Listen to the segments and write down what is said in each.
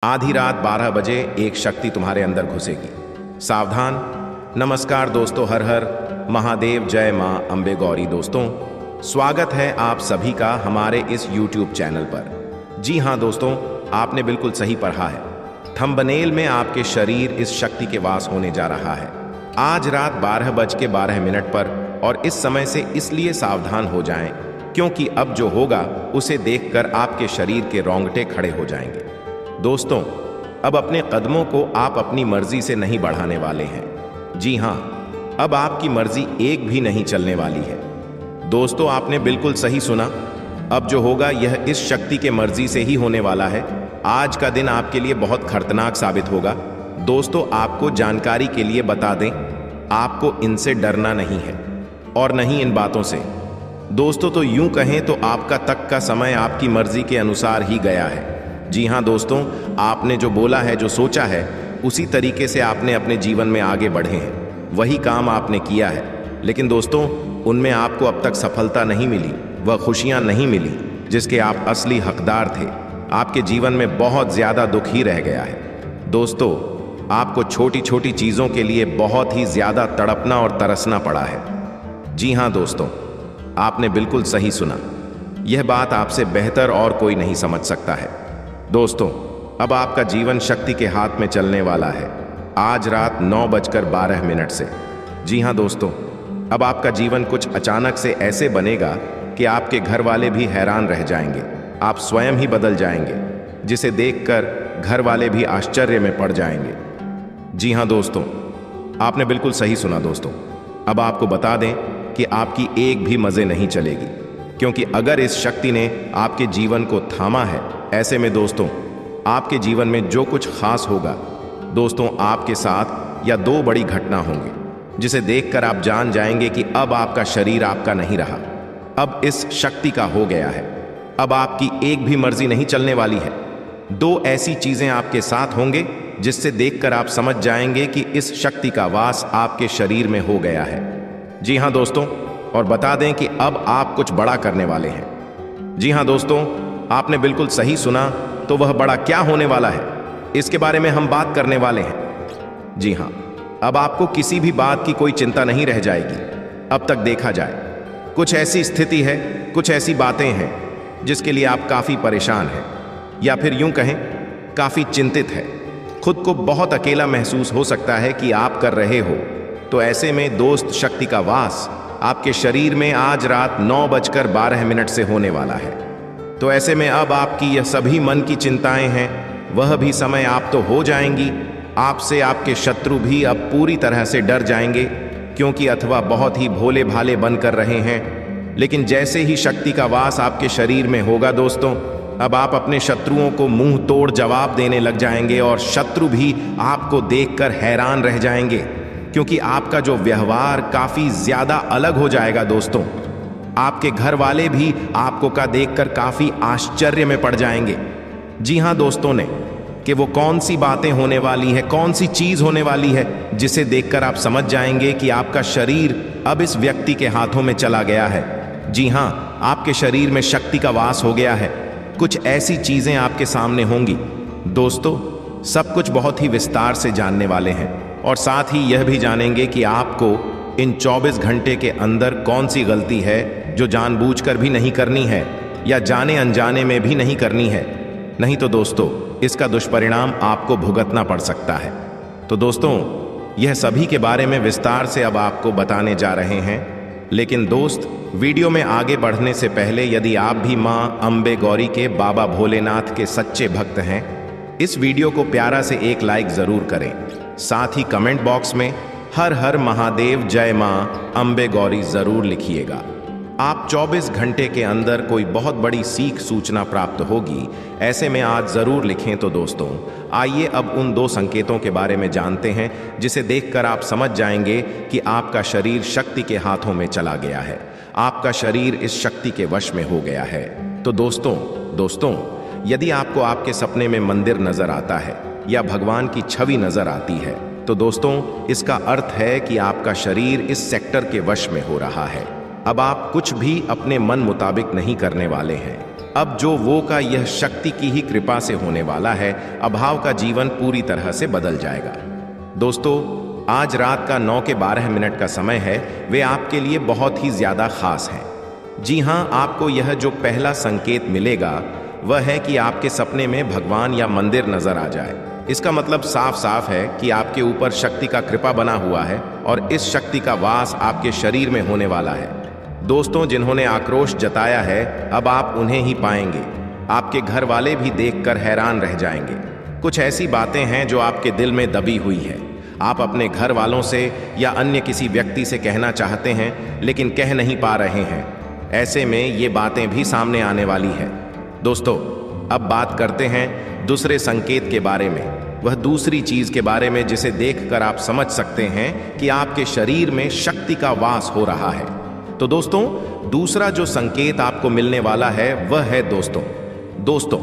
आधी रात 12 बजे एक शक्ति तुम्हारे अंदर घुसेगी। सावधान। नमस्कार दोस्तों, हर हर महादेव, जय मां अम्बे गौरी। दोस्तों, स्वागत है आप सभी का हमारे इस YouTube चैनल पर। जी हां दोस्तों, आपने बिल्कुल सही पढ़ा है। थंबनेल में आपके शरीर इस शक्ति के वास होने जा रहा है आज रात 12:12 पर। और इस समय से इसलिए सावधान हो जाएं क्योंकि अब जो होगा उसे देखकर आपके शरीर के रोंगटे खड़े हो जाएंगे। दोस्तों, अब अपने कदमों को आप अपनी मर्जी से नहीं बढ़ाने वाले हैं। जी हां, अब आपकी मर्जी एक भी नहीं चलने वाली है। दोस्तों, आपने बिल्कुल सही सुना। अब जो होगा यह इस शक्ति के मर्जी से ही होने वाला है। आज का दिन आपके लिए बहुत खतरनाक साबित होगा। दोस्तों, आपको जानकारी के लिए बता दें, आपको इनसे डरना नहीं है और नहीं इन बातों से। दोस्तों, तो यूं कहें तो आपका तक का समय आपकी मर्जी के अनुसार ही गया है। जी हां दोस्तों, आपने जो बोला है, जो सोचा है, उसी तरीके से आपने अपने जीवन में आगे बढ़े हैं। वही काम आपने किया है। लेकिन दोस्तों, उनमें आपको अब तक सफलता नहीं मिली, वह खुशियां नहीं मिली जिसके आप असली हकदार थे। आपके जीवन में बहुत ज्यादा दुख ही रह गया है। दोस्तों, आपको छोटी छोटी चीजों के लिए बहुत ही ज्यादा तड़पना और तरसना पड़ा है। जी हां दोस्तों, आपने बिल्कुल सही सुना। यह बात आपसे बेहतर और कोई नहीं समझ सकता है। दोस्तों, अब आपका जीवन शक्ति के हाथ में चलने वाला है आज रात 9:12 से। जी हां दोस्तों, अब आपका जीवन कुछ अचानक से ऐसे बनेगा कि आपके घर वाले भी हैरान रह जाएंगे। आप स्वयं ही बदल जाएंगे, जिसे देखकर घर वाले भी आश्चर्य में पड़ जाएंगे। जी हां दोस्तों, आपने बिल्कुल सही सुना। दोस्तों, अब आपको बता दें कि आपकी एक भी मजे नहीं चलेगी, क्योंकि अगर इस शक्ति ने आपके जीवन को थामा है, ऐसे में दोस्तों आपके जीवन में जो कुछ खास होगा, दोस्तों आपके साथ या दो बड़ी घटना होंगी जिसे देखकर आप जान जाएंगे कि अब आपका शरीर आपका नहीं रहा, अब इस शक्ति का हो गया है। अब आपकी एक भी मर्जी नहीं चलने वाली है। दो ऐसी चीजें आपके साथ होंगे जिससे देखकर आप समझ जाएंगे कि इस शक्ति का वास आपके शरीर में हो गया है। जी हां दोस्तों, और बता दें कि अब आप कुछ बड़ा करने वाले हैं। जी हां दोस्तों, आपने बिल्कुल सही सुना। तो वह बड़ा क्या होने वाला है, इसके बारे में हम बात करने वाले हैं। जी हां, अब आपको किसी भी बात की कोई चिंता नहीं रह जाएगी। अब तक देखा जाए, कुछ ऐसी स्थिति है, कुछ ऐसी बातें हैं जिसके लिए आप काफी परेशान हैं, या फिर यूं कहें काफी चिंतित है। खुद को बहुत अकेला महसूस हो सकता है कि आप कर रहे हो। तो ऐसे में दोस्त, शक्ति का वास आपके शरीर में आज रात 9:12 से होने वाला है। तो ऐसे में अब आपकी यह सभी मन की चिंताएं हैं, वह भी समय आप तो हो जाएंगी। आपसे आपके शत्रु भी अब पूरी तरह से डर जाएंगे, क्योंकि अथवा बहुत ही भोले भाले बनकर रहे हैं। लेकिन जैसे ही शक्ति का वास आपके शरीर में होगा दोस्तों, अब आप अपने शत्रुओं को मुंह तोड़ जवाब देने लग जाएंगे और शत्रु भी आपको देखकर हैरान रह जाएंगे, क्योंकि आपका जो व्यवहार काफी ज्यादा अलग हो जाएगा। दोस्तों, आपके घर वाले भी आपको का देखकर काफी आश्चर्य में पड़ जाएंगे। जी हां दोस्तों, ने कि वो कौन सी बातें होने वाली है, कौन सी चीज होने वाली है जिसे देखकर आप समझ जाएंगे कि आपका शरीर अब इस व्यक्ति के हाथों में चला गया है। जी हां, आपके शरीर में शक्ति का वास हो गया है। कुछ ऐसी चीजें आपके सामने होंगी। दोस्तों, सब कुछ बहुत ही विस्तार से जानने वाले हैं, और साथ ही यह भी जानेंगे कि आपको इन 24 घंटे के अंदर कौन सी गलती है जो जानबूझकर भी नहीं करनी है, या जाने अनजाने में भी नहीं करनी है। नहीं तो दोस्तों, इसका दुष्परिणाम आपको भुगतना पड़ सकता है। तो दोस्तों, यह सभी के बारे में विस्तार से अब आपको बताने जा रहे हैं। लेकिन दोस्त, वीडियो में आगे बढ़ने से पहले यदि आप भी मां अम्बे गौरी के, बाबा भोलेनाथ के सच्चे भक्त हैं, इस वीडियो को प्यारा से एक लाइक जरूर करें। साथ ही कमेंट बॉक्स में हर हर महादेव, जय मां अम्बे गौरी जरूर लिखिएगा। आप 24 घंटे के अंदर कोई बहुत बड़ी सीख, सूचना प्राप्त होगी, ऐसे में आज जरूर लिखें। तो दोस्तों, आइए अब उन दो संकेतों के बारे में जानते हैं जिसे देखकर आप समझ जाएंगे कि आपका शरीर शक्ति के हाथों में चला गया है, आपका शरीर इस शक्ति के वश में हो गया है। तो दोस्तों, यदि आपको आपके सपने में मंदिर नजर आता है या भगवान की छवि नजर आती है, तो दोस्तों इसका अर्थ है कि आपका शरीर इस सेक्टर के वश में हो रहा है। अब आप कुछ भी अपने मन मुताबिक नहीं करने वाले हैं। अब जो वो का यह शक्ति की ही कृपा से होने वाला है, अभाव का जीवन पूरी तरह से बदल जाएगा। दोस्तों, आज रात का 9 के 12 मिनट का समय है, वे आपके लिए बहुत ही ज्यादा खास है। जी हां, आपको यह जो पहला संकेत मिलेगा वह है कि आपके सपने में भगवान या मंदिर नजर आ जाए। इसका मतलब साफ साफ है कि आपके ऊपर शक्ति का कृपा बना हुआ है और इस शक्ति का वास आपके शरीर में होने वाला है। दोस्तों, जिन्होंने आक्रोश जताया है, अब आप उन्हें ही पाएंगे। आपके घर वाले भी देखकर हैरान रह जाएंगे। कुछ ऐसी बातें हैं जो आपके दिल में दबी हुई है। आप अपने घर वालों से या अन्य किसी व्यक्ति से कहना चाहते हैं लेकिन कह नहीं पा रहे हैं। ऐसे में ये बातें भी सामने आने वाली है। दोस्तों, अब बात करते हैं दूसरे संकेत के बारे में, वह दूसरी चीज के बारे में जिसे देखकर आप समझ सकते हैं कि आपके शरीर में शक्ति का वास हो रहा है। तो दोस्तों, दूसरा जो संकेत आपको मिलने वाला है वह है दोस्तों,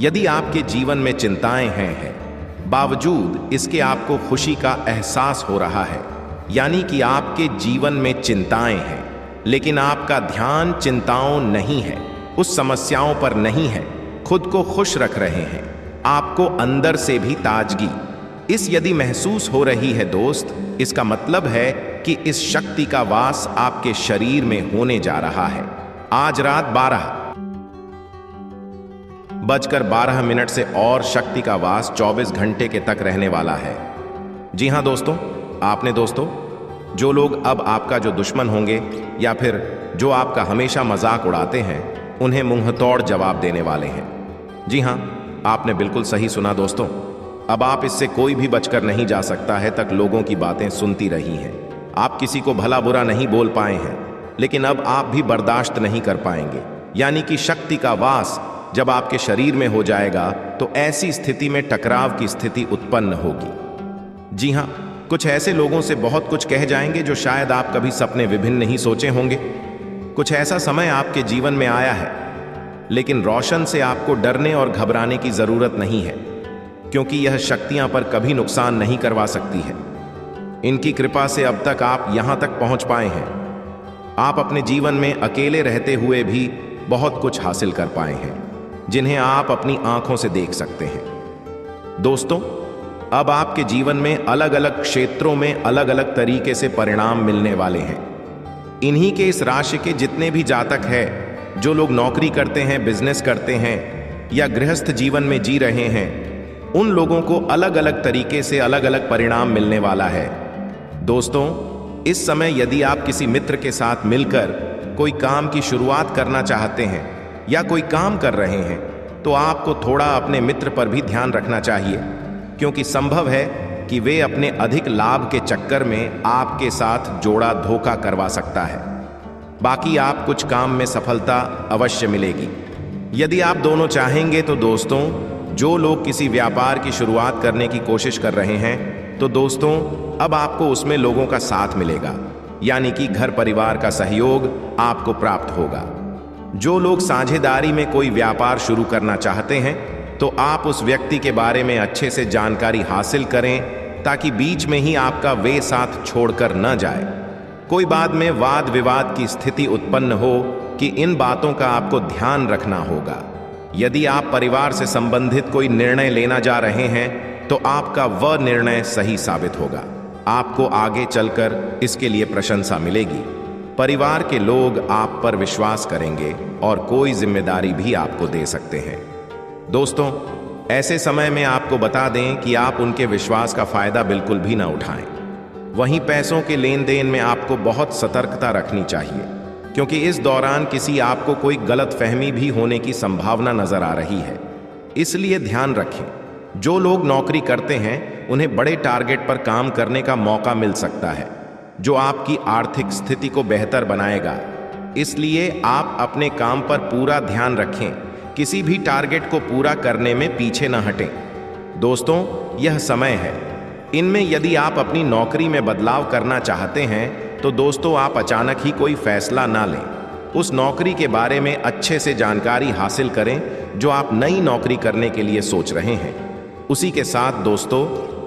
यदि आपके जीवन में चिंताएं हैं, बावजूद इसके आपको खुशी का एहसास हो रहा है, यानी कि आपके जीवन में चिंताएं हैं लेकिन आपका ध्यान चिंताओं नहीं है, उस समस्याओं पर नहीं है, खुद को खुश रख रहे हैं, आपको अंदर से भी ताजगी इस यदि महसूस हो रही है दोस्त, इसका मतलब है कि इस शक्ति का वास आपके शरीर में होने जा रहा है। आज रात 12:12 से और शक्ति का वास 24 घंटे के तक रहने वाला है। जी हां दोस्तों, जो लोग अब आपका जो दुश्मन होंगे या फिर जो आपका हमेशा मजाक उड़ाते हैं, उन्हें मुंहतोड़ जवाब देने वाले हैं। जी हां, आपने बिल्कुल सही सुना दोस्तों। अब आप इससे कोई भी बचकर नहीं जा सकता है तक लोगों की बातें सुनती रही हैं। आप किसी को भला बुरा नहीं बोल पाए हैं, लेकिन अब आप भी बर्दाश्त नहीं कर पाएंगे। यानी कि शक्ति का वास जब आपके शरीर में हो जाएगा तो ऐसी स्थिति में टकराव की स्थिति उत्पन्न होगी। जी हां, कुछ ऐसे लोगों से बहुत कुछ कह जाएंगे जो शायद आप कभी सपने विभिन्न नहीं सोचे होंगे। कुछ ऐसा समय आपके जीवन में आया है, लेकिन रोशन से आपको डरने और घबराने की जरूरत नहीं है, क्योंकि यह शक्तियां पर कभी नुकसान नहीं करवा सकती है। इनकी कृपा से अब तक आप यहां तक पहुंच पाए हैं। आप अपने जीवन में अकेले रहते हुए भी बहुत कुछ हासिल कर पाए हैं, जिन्हें आप अपनी आंखों से देख सकते हैं। दोस्तों, अब आपके जीवन में अलग अलग क्षेत्रों में अलग अलग तरीके से परिणाम मिलने वाले हैं। इन्हीं के इस राशि के जितने भी जातक हैं, जो लोग नौकरी करते हैं, बिजनेस करते हैं या गृहस्थ जीवन में जी रहे हैं, उन लोगों को अलग अलग तरीके से अलग अलग परिणाम मिलने वाला है। दोस्तों, इस समय यदि आप किसी मित्र के साथ मिलकर कोई काम की शुरुआत करना चाहते हैं या कोई काम कर रहे हैं, तो आपको थोड़ा अपने मित्र पर भी ध्यान रखना चाहिए, क्योंकि संभव है कि वे अपने अधिक लाभ के चक्कर में आपके साथ जोड़ा धोखा करवा सकता है। बाकी आप कुछ काम में सफलता अवश्य मिलेगी। यदि आप दोनों चाहेंगे तो दोस्तों, जो लोग किसी व्यापार की शुरुआत करने की कोशिश कर रहे हैं, तो दोस्तों अब आपको उसमें लोगों का साथ मिलेगा, यानी कि घर परिवार का सहयोग आपको प्राप्त होगा। जो लोग साझेदारी में कोई व्यापार शुरू करना चाहते हैं, तो आप उस व्यक्ति के बारे में अच्छे से जानकारी हासिल करें, ताकि बीच में ही आपका वे साथ छोड़कर न जाए। कोई बाद में वाद विवाद की स्थिति उत्पन्न हो कि इन बातों का आपको ध्यान रखना होगा। यदि आप परिवार से संबंधित कोई निर्णय लेना जा रहे हैं, तो आपका वह निर्णय सही साबित होगा। आपको आगे चलकर इसके लिए प्रशंसा मिलेगी। परिवार के लोग आप पर विश्वास करेंगे और कोई जिम्मेदारी भी आपको दे सकते हैं। दोस्तों, ऐसे समय में आपको बता दें कि आप उनके विश्वास का फायदा बिल्कुल भी ना उठाएं। वहीं पैसों के लेन देन में आपको बहुत सतर्कता रखनी चाहिए, क्योंकि इस दौरान किसी आपको कोई गलतफहमी भी होने की संभावना नजर आ रही है। इसलिए ध्यान रखें। जो लोग नौकरी करते हैं, उन्हें बड़े टारगेट पर काम करने का मौका मिल सकता है, जो आपकी आर्थिक स्थिति को बेहतर बनाएगा। इसलिए आप अपने काम पर पूरा ध्यान रखें, किसी भी टारगेट को पूरा करने में पीछे न हटें। दोस्तों, यह समय है। इनमें यदि आप अपनी नौकरी में बदलाव करना चाहते हैं, तो दोस्तों आप अचानक ही कोई फैसला ना लें। उस नौकरी के बारे में अच्छे से जानकारी हासिल करें जो आप नई नौकरी करने के लिए सोच रहे हैं। उसी के साथ दोस्तों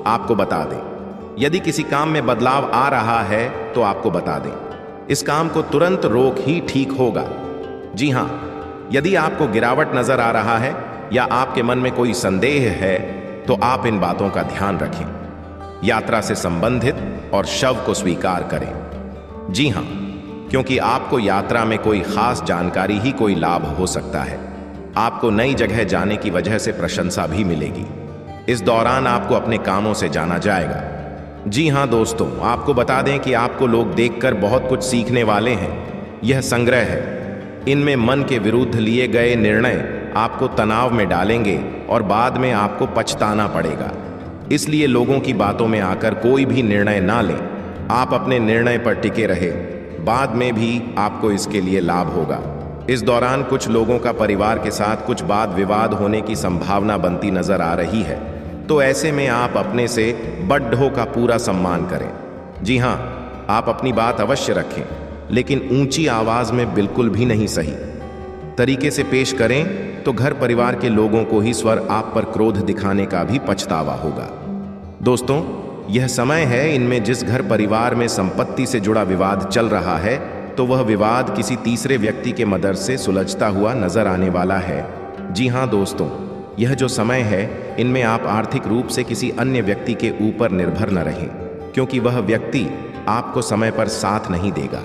आपको बता दें, यदि किसी काम में बदलाव आ रहा है तो आपको बता दें, इस काम को तुरंत रोक ही ठीक होगा। जी हाँ, यदि आपको गिरावट नजर आ रहा है या आपके मन में कोई संदेह है तो आप इन बातों का ध्यान रखें। यात्रा से संबंधित और शव को स्वीकार करें। जी हां, क्योंकि आपको यात्रा में कोई खास जानकारी ही कोई लाभ हो सकता है। आपको नई जगह जाने की वजह से प्रशंसा भी मिलेगी। इस दौरान आपको अपने कामों से जाना जाएगा। जी हां दोस्तों, आपको बता दें कि आपको लोग देखकर बहुत कुछ सीखने वाले हैं। यह संग्रह है। इनमें मन के विरुद्ध लिए गए निर्णय आपको तनाव में डालेंगे और बाद में आपको पछताना पड़ेगा। इसलिए लोगों की बातों में आकर कोई भी निर्णय ना लें। आप अपने निर्णय पर टिके रहे, बाद में भी आपको इसके लिए लाभ होगा। इस दौरान कुछ लोगों का परिवार के साथ कुछ वाद विवाद होने की संभावना बनती नजर आ रही है, तो ऐसे में आप अपने से बड़ों का पूरा सम्मान करें। जी हां, आप अपनी बात अवश्य रखें, लेकिन ऊंची आवाज में बिल्कुल भी नहीं। सही तरीके से पेश करें तो घर परिवार के लोगों को ही स्वर आप पर क्रोध दिखाने का भी पछतावा होगा। दोस्तों, यह समय है इनमें जिस घर परिवार में संपत्ति से जुड़ा विवाद चल रहा है तो वह विवाद किसी तीसरे व्यक्ति के मदद से सुलझता हुआ नजर आने वाला है। जी हां दोस्तों, यह जो समय है इनमें आप आर्थिक रूप से किसी अन्य व्यक्ति के ऊपर निर्भर न रहें, क्योंकि वह व्यक्ति आपको समय पर साथ नहीं देगा।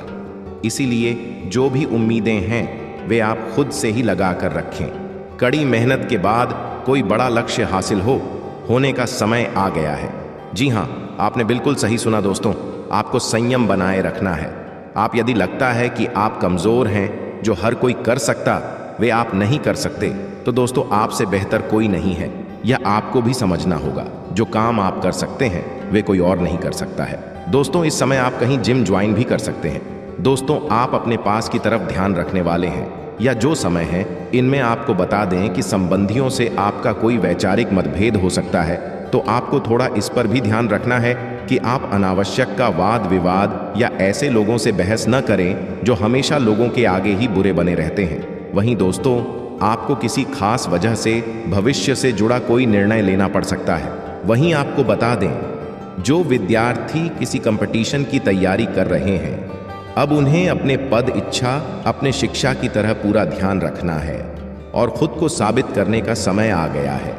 इसीलिए जो भी उम्मीदें हैं वे आप खुद से ही लगा कर रखें। कड़ी मेहनत के बाद कोई बड़ा लक्ष्य हासिल होने का समय आ गया है। जी हां, आपने बिल्कुल सही सुना दोस्तों, आपको संयम बनाए रखना है। आप यदि लगता है कि आप कमजोर हैं, जो हर कोई कर सकता वे आप नहीं कर सकते, तो दोस्तों आपसे बेहतर कोई नहीं है। यह आपको भी समझना होगा। जो काम आप कर सकते हैं वे कोई और नहीं कर सकता है। दोस्तों, इस समय आप कहीं जिम ज्वाइन भी कर सकते हैं। दोस्तों, आप अपने पास की तरफ ध्यान रखने वाले हैं या जो समय है इनमें आपको बता दें कि संबंधियों से आपका कोई वैचारिक मतभेद हो सकता है, तो आपको थोड़ा इस पर भी ध्यान रखना है कि आप अनावश्यक का वाद विवाद या ऐसे लोगों से बहस न करें जो हमेशा लोगों के आगे ही बुरे बने रहते हैं। वहीं दोस्तों, आपको किसी खास वजह से भविष्य से जुड़ा कोई निर्णय लेना पड़ सकता है। वहीं आपको बता दें, जो विद्यार्थी किसी कंपटीशन की तैयारी कर रहे हैं, अब उन्हें अपने पद इच्छा अपने शिक्षा की तरह पूरा ध्यान रखना है और खुद को साबित करने का समय आ गया है।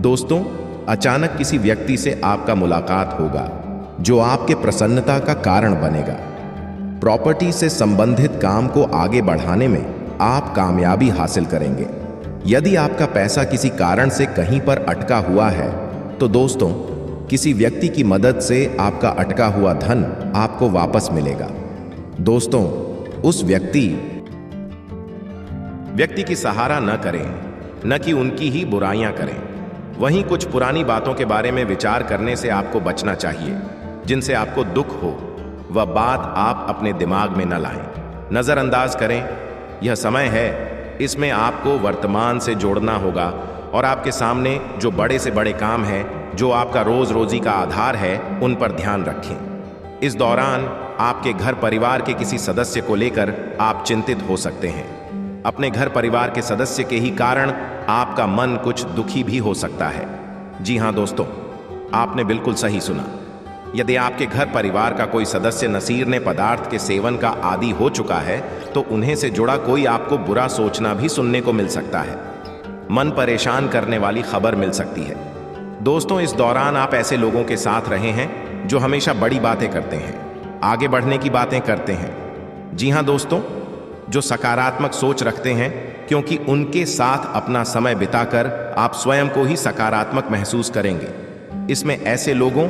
दोस्तों, अचानक किसी व्यक्ति से आपका मुलाकात होगा जो आपके प्रसन्नता का कारण बनेगा। प्रॉपर्टी से संबंधित काम को आगे बढ़ाने में आप कामयाबी हासिल करेंगे। यदि आपका पैसा किसी कारण से कहीं पर अटका हुआ है तो दोस्तों, किसी व्यक्ति की मदद से आपका अटका हुआ धन आपको वापस मिलेगा। दोस्तों, उस व्यक्ति की सहारा न करें, न कि उनकी ही बुराइयां करें। वहीं कुछ पुरानी बातों के बारे में विचार करने से आपको बचना चाहिए। जिनसे आपको दुख हो वह बात आप अपने दिमाग में न लाएं, नजरअंदाज करें। यह समय है, इसमें आपको वर्तमान से जोड़ना होगा और आपके सामने जो बड़े से बड़े काम हैं, जो आपका रोज रोजी का आधार है, उन पर ध्यान रखें। इस दौरान आपके घर परिवार के किसी सदस्य को लेकर आप चिंतित हो सकते हैं। अपने घर परिवार के सदस्य के ही कारण आपका मन कुछ दुखी भी हो सकता है। जी हां दोस्तों, आपने बिल्कुल सही सुना। यदि आपके घर परिवार का कोई सदस्य नशीले पदार्थ के सेवन का आदी हो चुका है तो उन्हें से जुड़ा कोई आपको बुरा सोचना भी सुनने को मिल सकता है। मन परेशान करने वाली खबर मिल सकती है। दोस्तों, इस दौरान आप ऐसे लोगों के साथ रहे हैं जो हमेशा बड़ी बातें करते हैं, आगे बढ़ने की बातें करते हैं। जी हां दोस्तों, जो सकारात्मक सोच रखते हैं, क्योंकि उनके साथ अपना समय बिताकर आप स्वयं को ही सकारात्मक महसूस करेंगे। इसमें ऐसे लोगों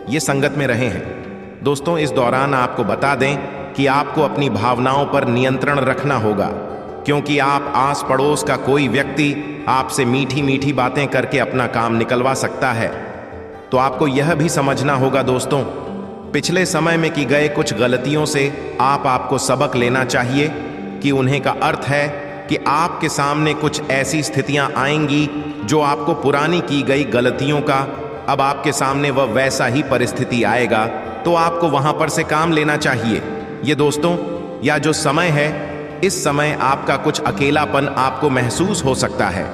ये संगत में रहे हैं। दोस्तों, इस दौरान आपको बता दें कि आपको अपनी भावनाओं पर नियंत्रण रखना होगा, क्योंकि आप आस पड़ोस का कोई व्यक्ति आपसे मीठी मीठी बातें करके अपना काम निकलवा सकता है। तो आपको यह भी समझना होगा दोस्तों, पिछले समय में की गए कुछ गलतियों से आपको सबक लेना चाहिए कि उन्हें का अर्थ है कि आपके सामने कुछ ऐसी स्थितियां आएंगी जो आपको पुरानी की गई गलतियों का अब आपके सामने वह वैसा ही परिस्थिति आएगा, तो आपको वहां पर से काम लेना चाहिए। ये दोस्तों, या जो समय है, इस समय आपका कुछ अकेलापन आपको महसूस हो सकता है,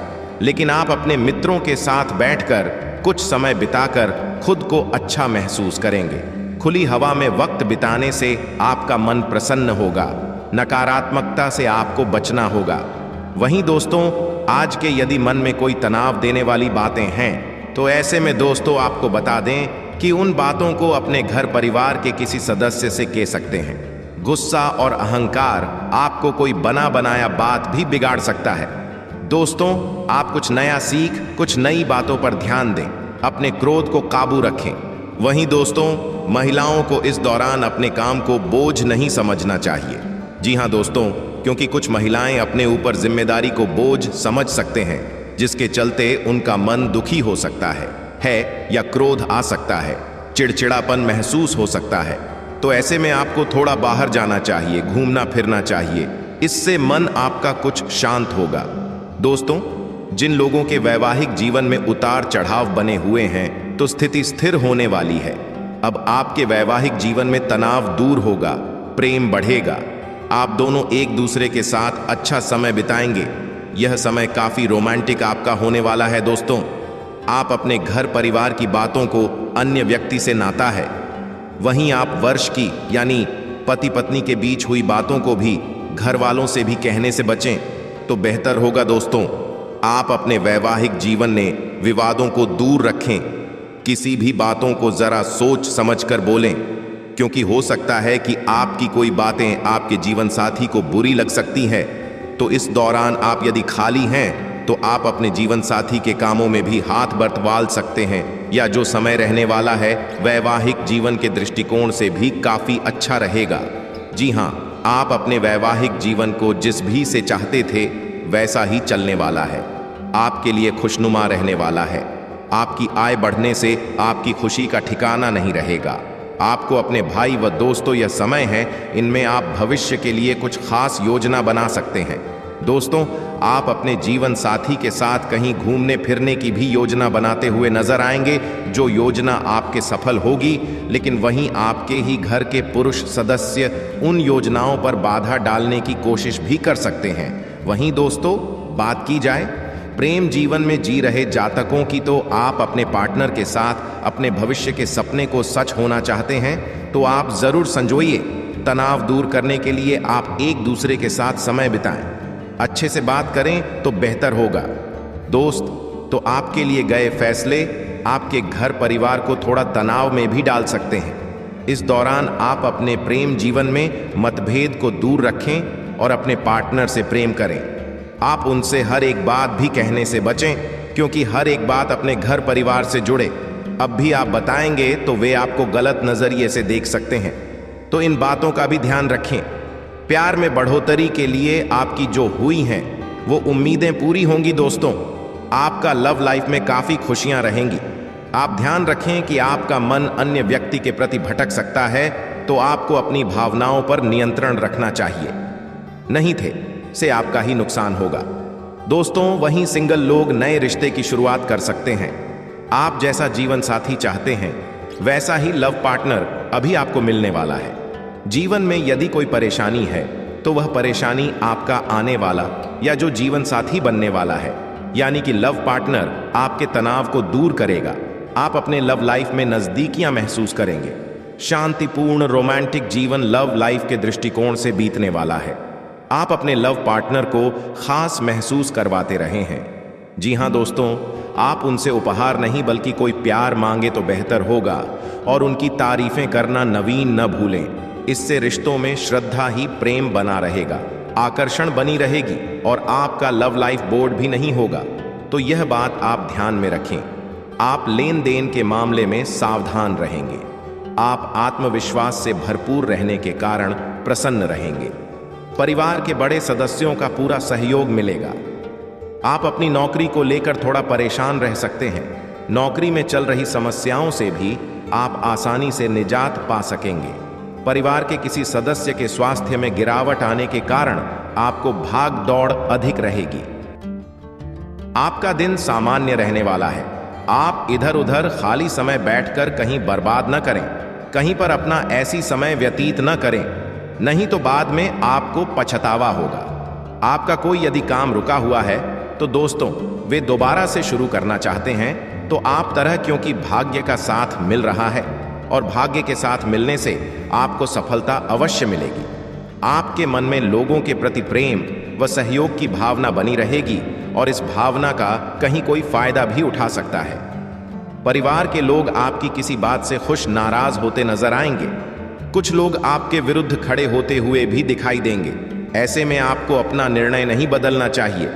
लेकिन आप अपने मित्रों के साथ बैठकर कुछ समय बिताकर खुद को अच्छा महसूस करेंगे। खुली हवा में वक्त बिताने से आपका मन प्रसन्न होगा। नकारात्मकता से आपको बचना होगा। वहीं दोस्तों, आज के यदि मन में कोई तनाव देने वाली बातें हैं तो ऐसे में दोस्तों आपको बता दें कि उन बातों को अपने घर परिवार के किसी सदस्य से कह सकते हैं। गुस्सा और अहंकार आपको कोई बना बनाया बात भी बिगाड़ सकता है। दोस्तों, आप कुछ नया सीख, कुछ नई बातों पर ध्यान दें, अपने क्रोध को काबू रखें। वहीं दोस्तों, महिलाओं को इस दौरान अपने काम को बोझ नहीं समझना चाहिए। जी हाँ दोस्तों, क्योंकि कुछ महिलाएं अपने ऊपर जिम्मेदारी को बोझ समझ सकते हैं, जिसके चलते उनका मन दुखी हो सकता है या क्रोध आ सकता है, चिड़चिड़ापन महसूस हो सकता है। तो ऐसे में आपको थोड़ा बाहर जाना चाहिए, घूमना फिरना चाहिए। इससे मन आपका कुछ शांत होगा। दोस्तों, जिन लोगों के वैवाहिक जीवन में उतार चढ़ाव बने हुए हैं तो स्थिति स्थिर होने वाली है। अब आपके वैवाहिक जीवन में तनाव दूर होगा, प्रेम बढ़ेगा, आप दोनों एक दूसरे के साथ अच्छा समय बिताएंगे। यह समय काफी रोमांटिक आपका होने वाला है। दोस्तों, आप अपने घर परिवार की बातों को अन्य व्यक्ति से नाता है, वहीं आप वर्ष की यानी पति पत्नी के बीच हुई बातों को भी घर वालों से भी कहने से बचें तो बेहतर होगा। दोस्तों, आप अपने वैवाहिक जीवन में विवादों को दूर रखें, किसी भी बातों को जरा सोच समझकर बोलें, क्योंकि हो सकता है कि आपकी कोई बातें आपके जीवन साथी को बुरी लग सकती हैं। तो इस दौरान आप यदि खाली हैं तो आप अपने जीवन साथी के कामों में भी हाथ बंटवाल सकते हैं, या जो समय रहने वाला है वैवाहिक जीवन के दृष्टिकोण से भी काफी अच्छा रहेगा। जी हाँ, आप अपने वैवाहिक जीवन को जिस भी से चाहते थे वैसा ही चलने वाला है, आपके लिए खुशनुमा रहने वाला है। आपकी आय बढ़ने से आपकी खुशी का ठिकाना नहीं रहेगा। आपको अपने भाई व दोस्तों यह समय है, इनमें आप भविष्य के लिए कुछ खास योजना बना सकते हैं। दोस्तों, आप अपने जीवन साथी के साथ कहीं घूमने फिरने की भी योजना बनाते हुए नजर आएंगे, जो योजना आपके सफल होगी, लेकिन वहीं आपके ही घर के पुरुष सदस्य उन योजनाओं पर बाधा डालने की कोशिश भी कर सकते हैं। वहीं दोस्तों, बात की जाए प्रेम जीवन में जी रहे जातकों की, तो आप अपने पार्टनर के साथ अपने भविष्य के सपने को सच होना चाहते हैं तो आप जरूर संजोइए। तनाव दूर करने के लिए आप एक दूसरे के साथ समय बिताएं, अच्छे से बात करें तो बेहतर होगा। दोस्त, तो आपके लिए गए फैसले आपके घर परिवार को थोड़ा तनाव में भी डाल सकते हैं। इस दौरान आप अपने प्रेम जीवन में मतभेद को दूर रखें और अपने पार्टनर से प्रेम करें। आप उनसे हर एक बात भी कहने से बचें, क्योंकि हर एक बात अपने घर परिवार से जुड़े। अब भी आप बताएंगे तो वे आपको गलत नजरिए से देख सकते हैं, तो इन बातों का भी ध्यान रखें। प्यार में बढ़ोतरी के लिए आपकी जो हुई हैं वो उम्मीदें पूरी होंगी। दोस्तों, आपका लव लाइफ में काफी खुशियां रहेंगी। आप ध्यान रखें कि आपका मन अन्य व्यक्ति के प्रति भटक सकता है, तो आपको अपनी भावनाओं पर नियंत्रण रखना चाहिए, नहीं थे से आपका ही नुकसान होगा। दोस्तों, वहीं सिंगल लोग नए रिश्ते की शुरुआत कर सकते हैं। आप जैसा जीवन साथी चाहते हैं वैसा ही लव पार्टनर अभी आपको मिलने वाला है। जीवन में यदि कोई परेशानी है तो वह परेशानी आपका आने वाला या जो जीवन साथी बनने वाला है यानी कि लव पार्टनर आपके तनाव को दूर करेगा। आप अपने लव लाइफ में नजदीकियां महसूस करेंगे। शांतिपूर्ण रोमांटिक जीवन लव लाइफ के दृष्टिकोण से बीतने वाला है। आप अपने लव पार्टनर को खास महसूस करवाते रहे हैं। जी हाँ दोस्तों, आप उनसे उपहार नहीं बल्कि कोई प्यार मांगे तो बेहतर होगा, और उनकी तारीफें करना नवीन न भूलें। इससे रिश्तों में श्रद्धा ही प्रेम बना रहेगा, आकर्षण बनी रहेगी और आपका लव लाइफ बोर्ड भी नहीं होगा। तो यह बात आप ध्यान में रखें। आप लेन देन के मामले में सावधान रहेंगे। आप आत्मविश्वास से भरपूर रहने के कारण प्रसन्न रहेंगे। परिवार के बड़े सदस्यों का पूरा सहयोग मिलेगा। आप अपनी नौकरी को लेकर थोड़ा परेशान रह सकते हैं। नौकरी में चल रही समस्याओं से भी आप आसानी से निजात पा सकेंगे। परिवार के किसी सदस्य के स्वास्थ्य में गिरावट आने के कारण आपको भाग दौड़ अधिक रहेगी। आपका दिन सामान्य रहने वाला है। आप इधर उधर खाली समय बैठकर कहीं बर्बाद न करें, कहीं पर अपना ऐसी समय व्यतीत न करें, नहीं तो बाद में आपको पछतावा होगा। आपका कोई यदि काम रुका हुआ है तो दोस्तों वे दोबारा से शुरू करना चाहते हैं तो आप तरह, क्योंकि भाग्य का साथ मिल रहा है और भाग्य के साथ मिलने से आपको सफलता अवश्य मिलेगी। आपके मन में लोगों के प्रति प्रेम व सहयोग की भावना बनी रहेगी और इस भावना का कहीं कोई फायदा भी उठा सकता है। परिवार के लोग आपकी किसी बात से खुश नाराज होते नजर आएंगे। कुछ लोग आपके विरुद्ध खड़े होते हुए भी दिखाई देंगे। ऐसे में आपको अपना निर्णय नहीं बदलना चाहिए,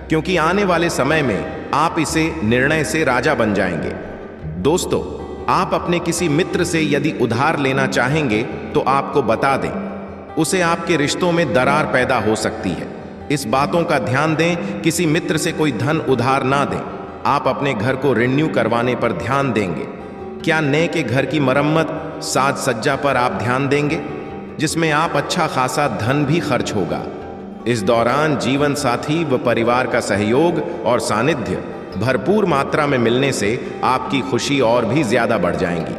क्योंकि आने वाले समय में आप इसे निर्णय से राजा बन जाएंगे। दोस्तों, आप अपने किसी मित्र से यदि उधार लेना चाहेंगे तो आपको बता दें, उसे आपके रिश्तों में दरार पैदा हो सकती है। इस बातों का ध्यान दें, किसी मित्र से कोई धन उधार ना दें। आप अपने घर को रिन्यू करवाने पर ध्यान देंगे। क्या नए के घर की मरम्मत, साज सज्जा पर आप ध्यान देंगे, जिसमें आप अच्छा खासा धन भी खर्च होगा। इस दौरान जीवन साथी व परिवार का सहयोग और सानिध्य भरपूर मात्रा में मिलने से आपकी खुशी और भी ज्यादा बढ़ जाएंगी।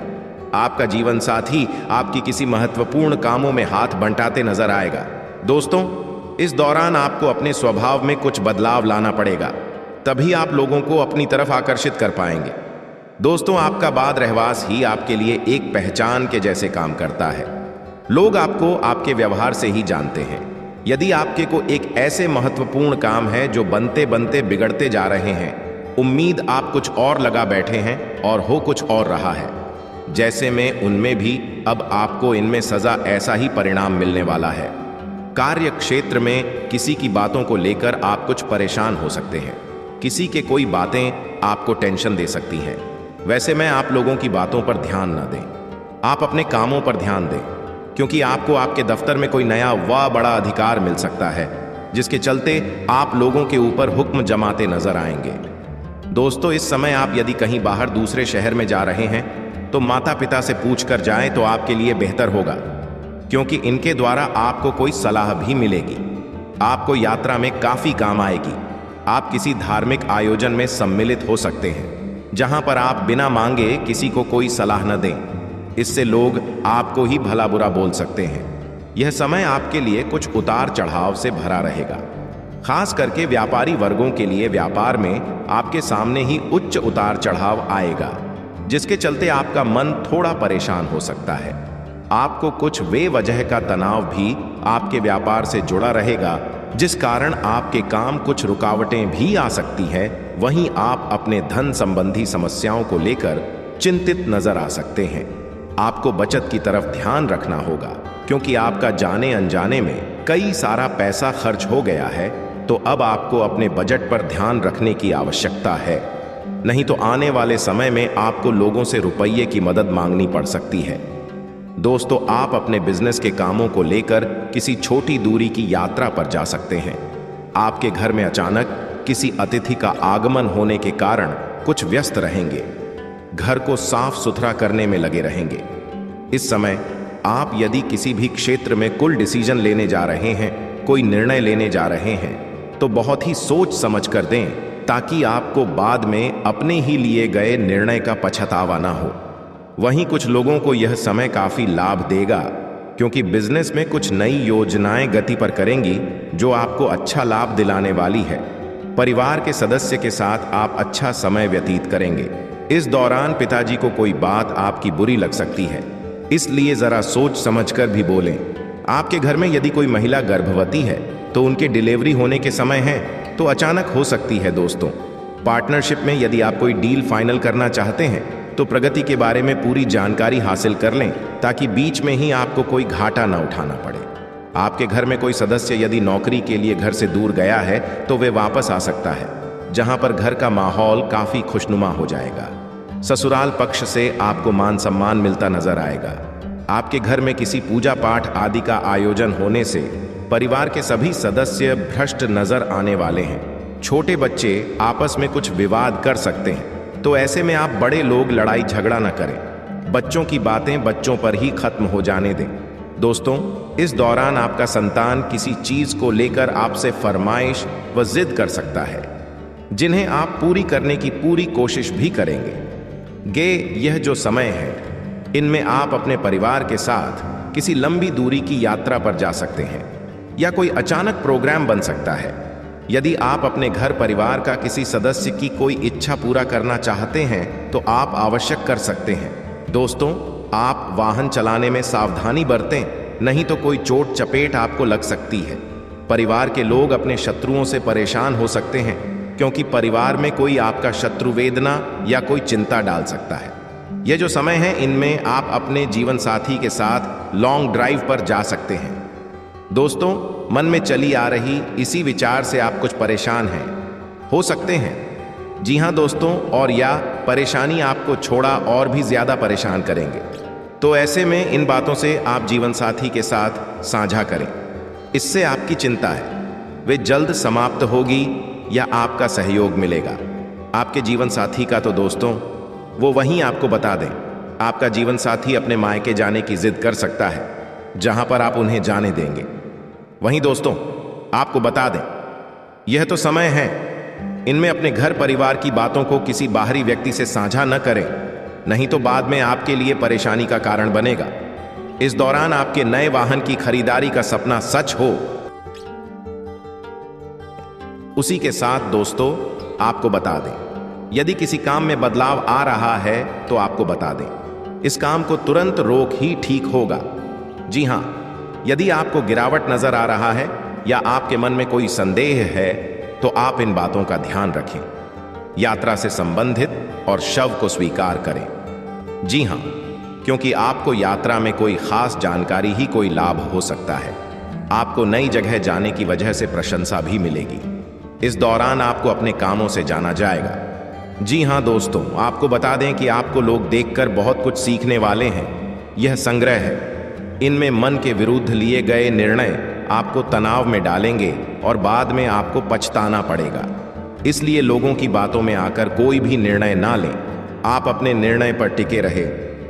आपका जीवन साथी आपकी किसी महत्वपूर्ण कामों में हाथ बंटाते नजर आएगा। दोस्तों, इस दौरान आपको अपने स्वभाव में कुछ बदलाव लाना पड़ेगा, तभी आप लोगों को अपनी तरफ आकर्षित कर पाएंगे। दोस्तों, आपका बाद रहवास ही आपके लिए एक पहचान के जैसे काम करता है। लोग आपको आपके व्यवहार से ही जानते हैं। यदि आपके को एक ऐसे महत्वपूर्ण काम है जो बनते बनते बिगड़ते जा रहे हैं, उम्मीद आप कुछ और लगा बैठे हैं और हो कुछ और रहा है, जैसे में उनमें भी अब आपको इनमें सजा ऐसा ही परिणाम मिलने वाला है। कार्य क्षेत्र में किसी की बातों को लेकर आप कुछ परेशान हो सकते हैं। किसी के कोई बातें आपको टेंशन दे सकती हैं। वैसे मैं आप लोगों की बातों पर ध्यान न दें, आप अपने कामों पर ध्यान दें, क्योंकि आपको आपके दफ्तर में कोई नया व बड़ा अधिकार मिल सकता है, जिसके चलते आप लोगों के ऊपर हुक्म जमाते नजर आएंगे। दोस्तों, इस समय आप यदि कहीं बाहर दूसरे शहर में जा रहे हैं तो माता पिता से पूछ कर जाएं तो आपके लिए बेहतर होगा, क्योंकि इनके द्वारा आपको कोई सलाह भी मिलेगी। आपको यात्रा में काफी काम आएगी। आप किसी धार्मिक आयोजन में सम्मिलित हो सकते हैं, जहां पर आप बिना मांगे किसी को कोई सलाह न दें। इससे लोग आपको ही भला बुरा बोल सकते हैं। यह समय आपके लिए कुछ उतार चढ़ाव से भरा रहेगा। खास करके व्यापारी वर्गों के लिए व्यापार में आपके सामने ही उच्च उतार चढ़ाव आएगा, जिसके चलते आपका मन थोड़ा परेशान हो सकता है। आपको कुछ बेवजह का तनाव भी आपके व्यापार से जुड़ा रहेगा, जिस कारण आपके काम कुछ रुकावटें भी आ सकती है। वहीं आप अपने धन संबंधी समस्याओं को लेकर चिंतित नजर आ सकते हैं। आपको बचत की तरफ ध्यान रखना होगा, क्योंकि आपका जाने अनजाने में कई सारा पैसा खर्च हो गया है, तो अब आपको अपने बजट पर ध्यान रखने की आवश्यकता है। नहीं तो आने वाले समय में आपको लोगों से रुपये की मदद मांगनी पड़ सकती है। दोस्तों, आप अपने बिजनेस के कामों को लेकर किसी छोटी दूरी की यात्रा पर जा सकते हैं। आपके घर में अचानक किसी अतिथि का आगमन होने के कारण कुछ व्यस्त रहेंगे। घर को साफ सुथरा करने में लगे रहेंगे। इस समय आप यदि किसी भी क्षेत्र में कुल डिसीजन लेने जा रहे हैं, कोई निर्णय लेने जा रहे हैं, तो बहुत ही सोच समझ कर दें, ताकि आपको बाद में अपने ही लिए गए निर्णय का पछतावा ना हो। वहीं कुछ लोगों को यह समय काफी लाभ देगा, क्योंकि बिजनेस में कुछ नई योजनाएं गति पर करेंगी जो आपको अच्छा लाभ दिलाने वाली है। परिवार के सदस्य के साथ आप अच्छा समय व्यतीत करेंगे। इस दौरान पिताजी को कोई बात आपकी बुरी लग सकती है, इसलिए जरा सोच समझकर भी बोलें। आपके घर में यदि कोई महिला गर्भवती है तो उनके डिलीवरी होने के समय है तो अचानक हो सकती है। दोस्तों, पार्टनरशिप में यदि आप कोई डील फाइनल करना चाहते हैं तो प्रगति के बारे में पूरी जानकारी हासिल कर लें, ताकि बीच में ही आपको कोई घाटा ना उठाना पड़े। आपके घर में कोई सदस्य यदि नौकरी के लिए घर से दूर गया है तो वे वापस आ सकता है, जहां पर घर का माहौल काफी खुशनुमा हो जाएगा। ससुराल पक्ष से आपको मान सम्मान मिलता नजर आएगा। आपके घर में किसी पूजा पाठ आदि का आयोजन होने से परिवार के सभी सदस्य भ्रष्ट नजर आने वाले हैं। छोटे बच्चे आपस में कुछ विवाद कर सकते हैं, तो ऐसे में आप बड़े लोग लड़ाई झगड़ा न करें। बच्चों की बातें बच्चों पर ही खत्म हो जाने दें। दोस्तों, इस दौरान आपका संतान किसी चीज को लेकर आपसे फरमाइश व जिद कर सकता है, जिन्हें आप पूरी करने की पूरी कोशिश भी करेंगे। यह जो समय है, इनमें आप अपने परिवार के साथ किसी लंबी दूरी की यात्रा पर जा सकते हैं, या कोई अचानक प्रोग्राम बन सकता है। यदि आप अपने घर परिवार का किसी सदस्य की कोई इच्छा पूरा करना चाहते हैं तो आप आवश्यक कर सकते हैं। दोस्तों, आप वाहन चलाने में सावधानी बरतें, नहीं तो कोई चोट चपेट आपको लग सकती है। परिवार के लोग अपने शत्रुओं से परेशान हो सकते हैं, क्योंकि परिवार में कोई आपका शत्रु वेदना या कोई चिंता डाल सकता है। ये जो समय है, इनमें आप अपने जीवन साथी के साथ लॉन्ग ड्राइव पर जा सकते हैं। दोस्तों, मन में चली आ रही इसी विचार से आप कुछ परेशान हैं, हो सकते हैं। जी हाँ दोस्तों, और या परेशानी आपको छोड़ा और भी ज्यादा परेशान करेंगे। तो ऐसे में इन बातों से आप जीवन साथी के साथ साझा करें। इससे आपकी चिंता है वे जल्द समाप्त होगी या आपका सहयोग मिलेगा। आपके जीवन साथी का तो दोस्तों वो वहीं आपको बता दें। आपका जीवन साथी अपने मायके जाने की जिद कर सकता है, जहां पर आप उन्हें जाने देंगे। वहीं दोस्तों, आपको बता दें, यह तो समय है, इनमें अपने घर परिवार की बातों को किसी बाहरी व्यक्ति से साझा न करें, नहीं तो बाद में आपके लिए परेशानी का कारण बनेगा। इस दौरान आपके नए वाहन की खरीदारी का सपना सच हो। उसी के साथ दोस्तों, आपको बता दें, यदि किसी काम में बदलाव आ रहा है तो आपको बता दें, इस काम को तुरंत रोक ही ठीक होगा। जी हां, यदि आपको गिरावट नजर आ रहा है या आपके मन में कोई संदेह है तो आप इन बातों का ध्यान रखें। यात्रा से संबंधित और शव को स्वीकार करें। जी हां, क्योंकि आपको यात्रा में कोई खास जानकारी ही कोई लाभ हो सकता है। आपको नई जगह जाने की वजह से प्रशंसा भी मिलेगी। इस दौरान आपको अपने कामों से जाना जाएगा। जी हां दोस्तों, आपको बता दें कि आपको लोग देखकर बहुत कुछ सीखने वाले हैं। यह संग्रह है, इनमें मन के विरुद्ध लिए गए निर्णय आपको तनाव में डालेंगे और बाद में आपको पछताना पड़ेगा। इसलिए लोगों की बातों में आकर कोई भी निर्णय ना लें। आप अपने निर्णय पर टिके रहे,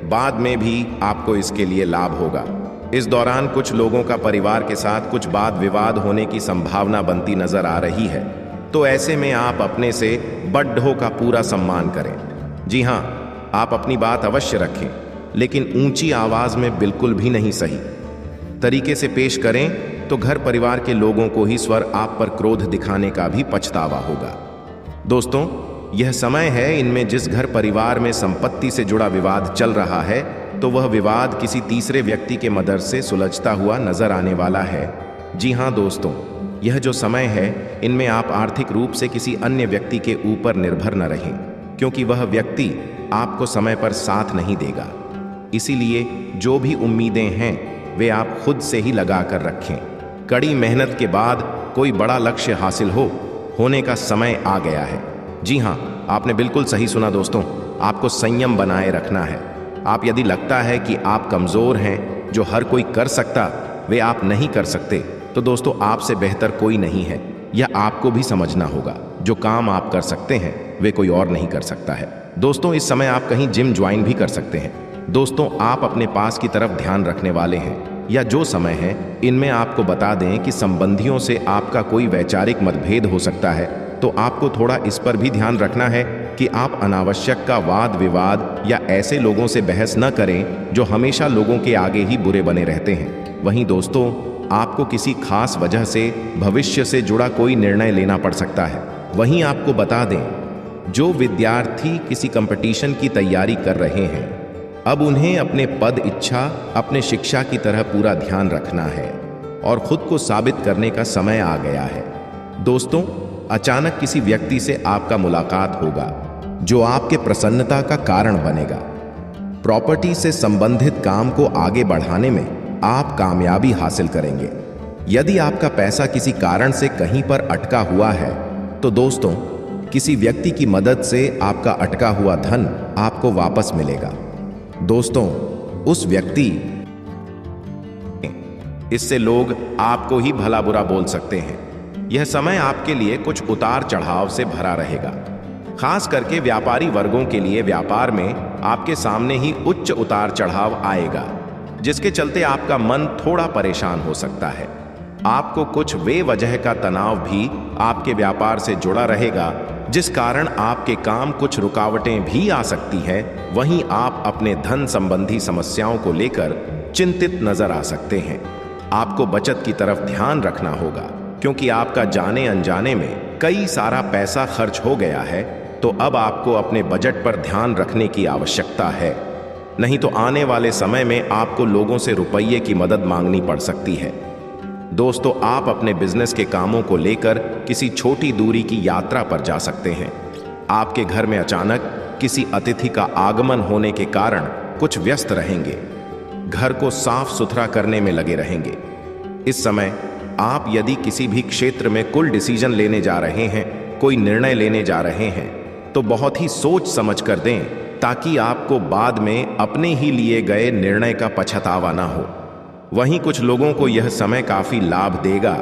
बाद में भी आपको इसके लिए लाभ होगा। इस दौरान कुछ लोगों का परिवार के साथ कुछ वाद विवाद होने की संभावना बनती नजर आ रही है, तो ऐसे में आप अपने से बड़ों का पूरा सम्मान करें। जी हां, आप अपनी बात अवश्य रखें, लेकिन ऊंची आवाज में बिल्कुल भी नहीं। सही तरीके से पेश करें तो घर परिवार के लोगों को ही स्वर आप पर क्रोध दिखाने का भी पछतावा होगा। दोस्तों, यह समय है, इनमें जिस घर परिवार में संपत्ति से जुड़ा विवाद चल रहा है तो वह विवाद किसी तीसरे व्यक्ति के मदद से सुलझता हुआ नजर आने वाला है। जी हां दोस्तों, यह जो समय है, इनमें आप आर्थिक रूप से किसी अन्य व्यक्ति के ऊपर निर्भर न रहें, क्योंकि वह व्यक्ति आपको समय पर साथ नहीं देगा। इसीलिए जो भी उम्मीदें हैं वे आप खुद से ही लगा कर रखें। कड़ी मेहनत के बाद कोई बड़ा लक्ष्य हासिल होने का समय आ गया है। जी हां, आपने बिल्कुल सही सुना दोस्तों, आपको संयम बनाए रखना है। आप यदि लगता है कि आप कमजोर हैं, जो हर कोई कर सकता वे आप नहीं कर सकते, तो दोस्तों आपसे बेहतर कोई नहीं है। यह आपको भी समझना होगा, जो काम आप कर सकते हैं वे कोई और नहीं कर सकता है। दोस्तों, इस समय आप कहीं जिम ज्वाइन भी कर सकते हैं। दोस्तों, आप अपने पास की तरफ ध्यान रखने वाले हैं या जो समय है, इनमें आपको बता दें कि संबंधियों से आपका कोई वैचारिक मतभेद हो सकता है, तो आपको थोड़ा इस पर भी ध्यान रखना है कि आप अनावश्यक का वाद विवाद या ऐसे लोगों से बहस न करें जो हमेशा लोगों के आगे ही बुरे बने रहते हैं। वहीं दोस्तों, आपको किसी खास वजह से भविष्य से जुड़ा कोई निर्णय लेना पड़ सकता है। वहीं आपको बता दें, जो विद्यार्थी किसी कंपटीशन की तैयारी कर रहे हैं, अब उन्हें अपने पद इच्छा, अपने शिक्षा की तरह पूरा ध्यान रखना है और खुद को साबित करने का समय आ गया है। दोस्तों, अचानक किसी व्यक्ति से आपका मुलाकात होगा जो आपके प्रसन्नता का कारण बनेगा। प्रॉपर्टी से संबंधित काम को आगे बढ़ाने में आप कामयाबी हासिल करेंगे। यदि आपका पैसा किसी कारण से कहीं पर अटका हुआ है तो दोस्तों, किसी व्यक्ति की मदद से आपका अटका हुआ धन आपको वापस मिलेगा। दोस्तों, उस व्यक्ति इससे लोग आपको ही भला बुरा बोल सकते हैं। यह समय आपके लिए कुछ उतार चढ़ाव से भरा रहेगा। खास करके व्यापारी वर्गों के लिए व्यापार में आपके सामने ही उच्च उतार चढ़ाव आएगा, जिसके चलते आपका मन थोड़ा परेशान हो सकता है। आपको कुछ बेवजह का तनाव भी आपके व्यापार से जुड़ा रहेगा, जिस कारण आपके काम कुछ रुकावटें भी आ सकती हैं। वहीं आप अपने धन संबंधी समस्याओं को लेकर चिंतित नजर आ सकते हैं। आपको बचत की तरफ ध्यान रखना होगा, क्योंकि आपका जाने अनजाने में कई सारा पैसा खर्च हो गया है, तो अब आपको अपने बजट पर ध्यान रखने की आवश्यकता है। नहीं तो आने वाले समय में आपको लोगों से रुपये की मदद मांगनी पड़ सकती है। दोस्तों, आप अपने बिजनेस के कामों को लेकर किसी छोटी दूरी की यात्रा पर जा सकते हैं। आपके घर में अचानक किसी अतिथि का आगमन होने के कारण कुछ व्यस्त रहेंगे। घर को साफ सुथरा करने में लगे रहेंगे। इस समय आप यदि किसी भी क्षेत्र में कुल डिसीजन लेने जा रहे हैं, कोई निर्णय लेने जा रहे हैं, तो बहुत ही सोच समझ कर दें, ताकि आपको बाद में अपने ही लिए गए निर्णय का पछतावा ना हो। वहीं कुछ लोगों को यह समय काफी लाभ देगा,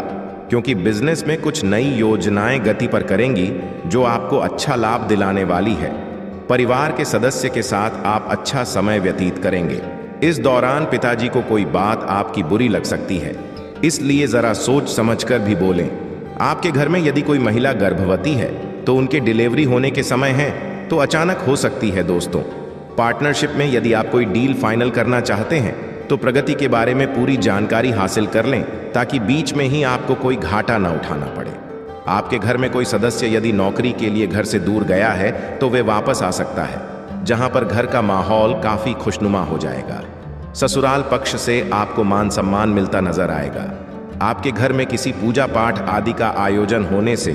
क्योंकि बिजनेस में कुछ नई योजनाएं गति पर करेंगी जो आपको अच्छा लाभ दिलाने वाली है। परिवार के सदस्य के साथ आप अच्छा समय व्यतीत करेंगे। इस दौरान पिताजी को कोई बात आपकी बुरी लग सकती है, इसलिए जरा सोच समझकर भी बोलें। आपके घर में यदि कोई महिला गर्भवती है तो उनके डिलीवरी होने के समय है तो अचानक हो सकती है। दोस्तों, पार्टनरशिप में यदि आप कोई डील फाइनल करना चाहते हैं तो प्रगति के बारे में पूरी जानकारी हासिल कर लें, ताकि बीच में ही आपको कोई घाटा ना उठाना पड़े। आपके घर में कोई सदस्य यदि नौकरी के लिए घर से दूर गया है तो वे वापस आ सकता है, जहां पर घर का माहौल काफी खुशनुमा हो जाएगा। ससुराल पक्ष से आपको मान सम्मान मिलता नजर आएगा। आपके घर में किसी पूजा पाठ आदि का आयोजन होने से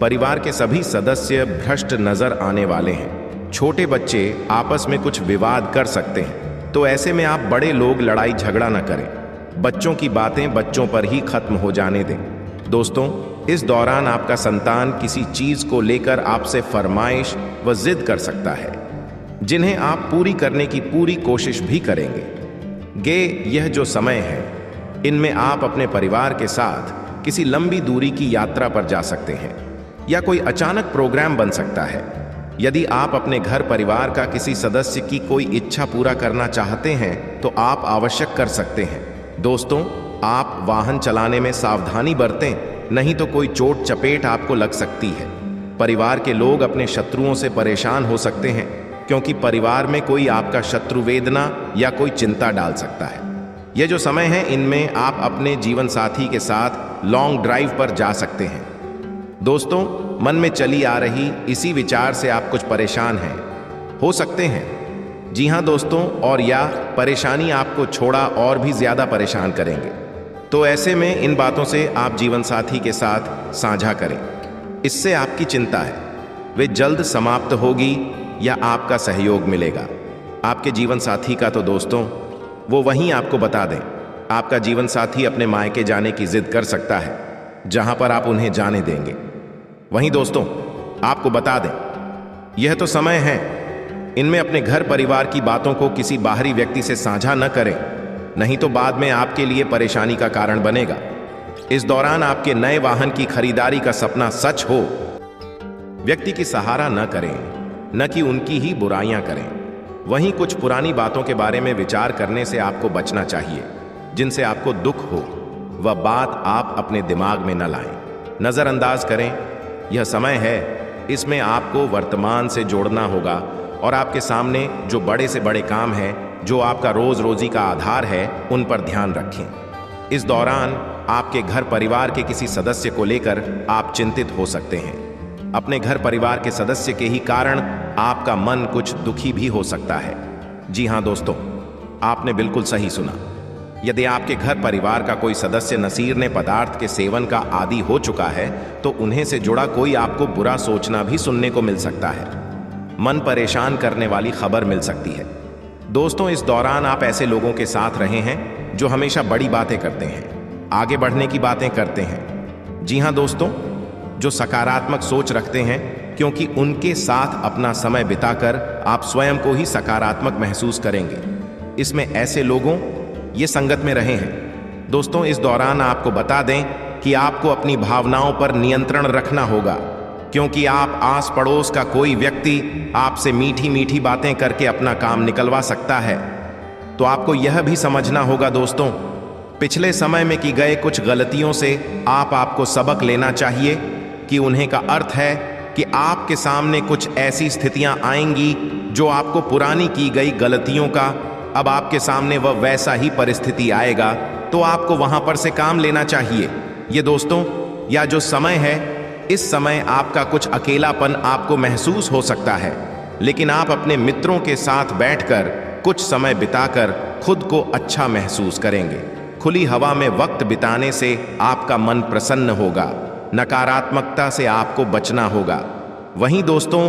परिवार के सभी सदस्य भ्रष्ट नजर आने वाले हैं। छोटे बच्चे आपस में कुछ विवाद कर सकते हैं, तो ऐसे में आप बड़े लोग लड़ाई झगड़ा न करें। बच्चों की बातें बच्चों पर ही खत्म हो जाने दें। दोस्तों, इस दौरान आपका संतान किसी चीज को लेकर आपसे फरमाइश व जिद कर सकता है, जिन्हें आप पूरी करने की पूरी कोशिश भी करेंगे। यह जो समय है, इनमें आप अपने परिवार के साथ किसी लंबी दूरी की यात्रा पर जा सकते हैं, या कोई अचानक प्रोग्राम बन सकता है। यदि आप अपने घर परिवार का किसी सदस्य की कोई इच्छा पूरा करना चाहते हैं तो आप आवश्यक कर सकते हैं। दोस्तों, आप वाहन चलाने में सावधानी बरतें, नहीं तो कोई चोट चपेट आपको लग सकती है। परिवार के लोग अपने शत्रुओं से परेशान हो सकते हैं, क्योंकि परिवार में कोई आपका शत्रु वेदना या कोई चिंता डाल सकता है। यह जो समय है, इनमें आप अपने जीवन साथी के साथ लॉन्ग ड्राइव पर जा सकते हैं। दोस्तों, मन में चली आ रही इसी विचार से आप कुछ परेशान हैं, हो सकते हैं। जी हाँ दोस्तों, और या परेशानी आपको छोड़ा और भी ज्यादा परेशान करेंगे। तो ऐसे में इन बातों से आप जीवन साथी के साथ साझा करें। इससे आपकी चिंता है वे जल्द समाप्त होगी या आपका सहयोग मिलेगा। आपके जीवन साथी का तो दोस्तों वो वहीं आपको बता दें। आपका जीवन साथी अपने मायके जाने की जिद कर सकता है, जहां पर आप उन्हें जाने देंगे। वहीं दोस्तों, आपको बता दें, यह तो समय है, इनमें अपने घर परिवार की बातों को किसी बाहरी व्यक्ति से साझा न करें, नहीं तो बाद में आपके लिए परेशानी का कारण बनेगा। इस दौरान आपके नए वाहन की खरीदारी का सपना सच हो। व्यक्ति की सहारा न करें, न कि उनकी ही बुराइयां करें। वहीं कुछ पुरानी बातों के बारे में विचार करने से आपको बचना चाहिए, जिनसे आपको दुख हो। वह बात आप अपने दिमाग में न लाएं, नजरअंदाज करें। यह समय है, इसमें आपको वर्तमान से जोड़ना होगा और आपके सामने जो बड़े से बड़े काम हैं, जो आपका रोज रोजी का आधार है, उन पर ध्यान रखें। इस दौरान आपके घर परिवार के किसी सदस्य को लेकर आप चिंतित हो सकते हैं। अपने घर परिवार के सदस्य के ही कारण आपका मन कुछ दुखी भी हो सकता है। जी हाँ दोस्तों, आपने बिल्कुल सही सुना। यदि आपके घर परिवार का कोई सदस्य नशीले पदार्थ के सेवन का आदी हो चुका है, तो उन्हें से जुड़ा कोई आपको बुरा सोचना भी सुनने को मिल सकता है। मन परेशान करने वाली खबर मिल सकती है। दोस्तों, इस दौरान आप ऐसे लोगों के साथ रहे हैं जो हमेशा बड़ी बातें करते हैं, आगे बढ़ने की बातें करते हैं। जी हाँ दोस्तों, जो सकारात्मक सोच रखते हैं, क्योंकि उनके साथ अपना समय बिताकर आप स्वयं को ही सकारात्मक महसूस करेंगे। इसमें ऐसे लोगों ये संगत में रहे हैं। दोस्तों, इस दौरान आपको बता दें कि आपको अपनी भावनाओं पर नियंत्रण रखना होगा, क्योंकि आप आस पड़ोस का कोई व्यक्ति आपसे मीठी मीठी बातें करके अपना काम निकलवा सकता है। तो आपको यह भी समझना होगा दोस्तों, पिछले समय में की गए कुछ गलतियों से आपको सबक लेना चाहिए कि उन्हें का अर्थ है कि आपके सामने कुछ ऐसी स्थितियां आएंगी जो आपको पुरानी की गई गलतियों का अब आपके सामने वह वैसा ही परिस्थिति आएगा, तो आपको वहां पर से काम लेना चाहिए। ये दोस्तों, या जो समय है, इस समय आपका कुछ अकेलापन आपको महसूस हो सकता है, लेकिन आप अपने मित्रों के साथ बैठकर कुछ समय बिताकर खुद को अच्छा महसूस करेंगे। खुली हवा में वक्त बिताने से आपका मन प्रसन्न होगा। नकारात्मकता से आपको बचना होगा। वहीं दोस्तों,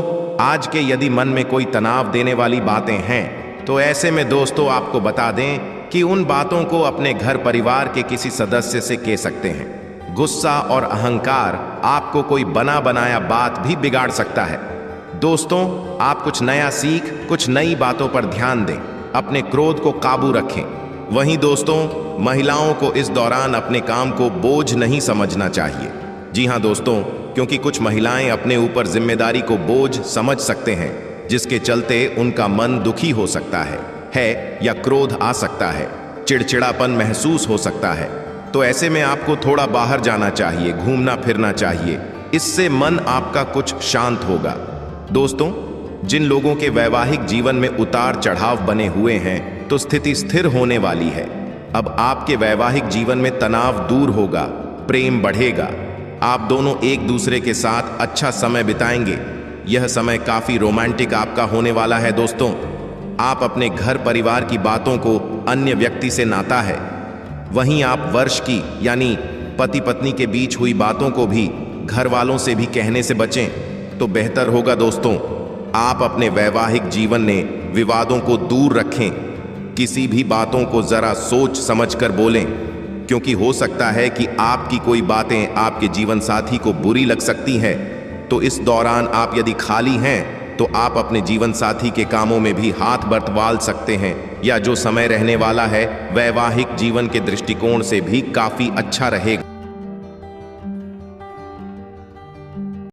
आज के यदि मन में कोई तनाव देने वाली बातें हैं तो ऐसे में दोस्तों आपको बता दें कि उन बातों को अपने घर परिवार के किसी सदस्य से कह सकते हैं। गुस्सा और अहंकार आपको कोई बना बनाया बात भी बिगाड़ सकता है। दोस्तों, आप कुछ नया सीख, कुछ नई बातों पर ध्यान दें, अपने क्रोध को काबू रखें। वहीं दोस्तों, महिलाओं को इस दौरान अपने काम को बोझ नहीं समझना चाहिए। जी हाँ दोस्तों, क्योंकि कुछ महिलाएं अपने ऊपर जिम्मेदारी को बोझ समझ सकते हैं, जिसके चलते उनका मन दुखी हो सकता है या क्रोध आ सकता है, चिड़चिड़ापन महसूस हो सकता है। तो ऐसे में आपको थोड़ा बाहर जाना चाहिए, घूमना फिरना चाहिए। इससे मन आपका कुछ शांत होगा। दोस्तों, जिन लोगों के वैवाहिक जीवन में उतार चढ़ाव बने हुए हैं तो स्थिति स्थिर होने वाली है। अब आपके वैवाहिक जीवन में तनाव दूर होगा, प्रेम बढ़ेगा, आप दोनों एक दूसरे के साथ अच्छा समय बिताएंगे। यह समय काफी रोमांटिक आपका होने वाला है। दोस्तों, आप अपने घर परिवार की बातों को अन्य व्यक्ति से नाता है। वहीं आप वर्ष की यानी पति पत्नी के बीच हुई बातों को भी घर वालों से भी कहने से बचें तो बेहतर होगा। दोस्तों, आप अपने वैवाहिक जीवन में विवादों को दूर रखें। किसी भी बातों को जरा सोच समझकर बोलें, क्योंकि हो सकता है कि आपकी कोई बातें आपके जीवन साथी को बुरी लग सकती हैं। तो इस दौरान आप यदि खाली हैं तो आप अपने जीवन साथी के कामों में भी हाथ बंटवाल सकते हैं, या जो समय रहने वाला है वैवाहिक जीवन के दृष्टिकोण से भी काफी अच्छा रहेगा।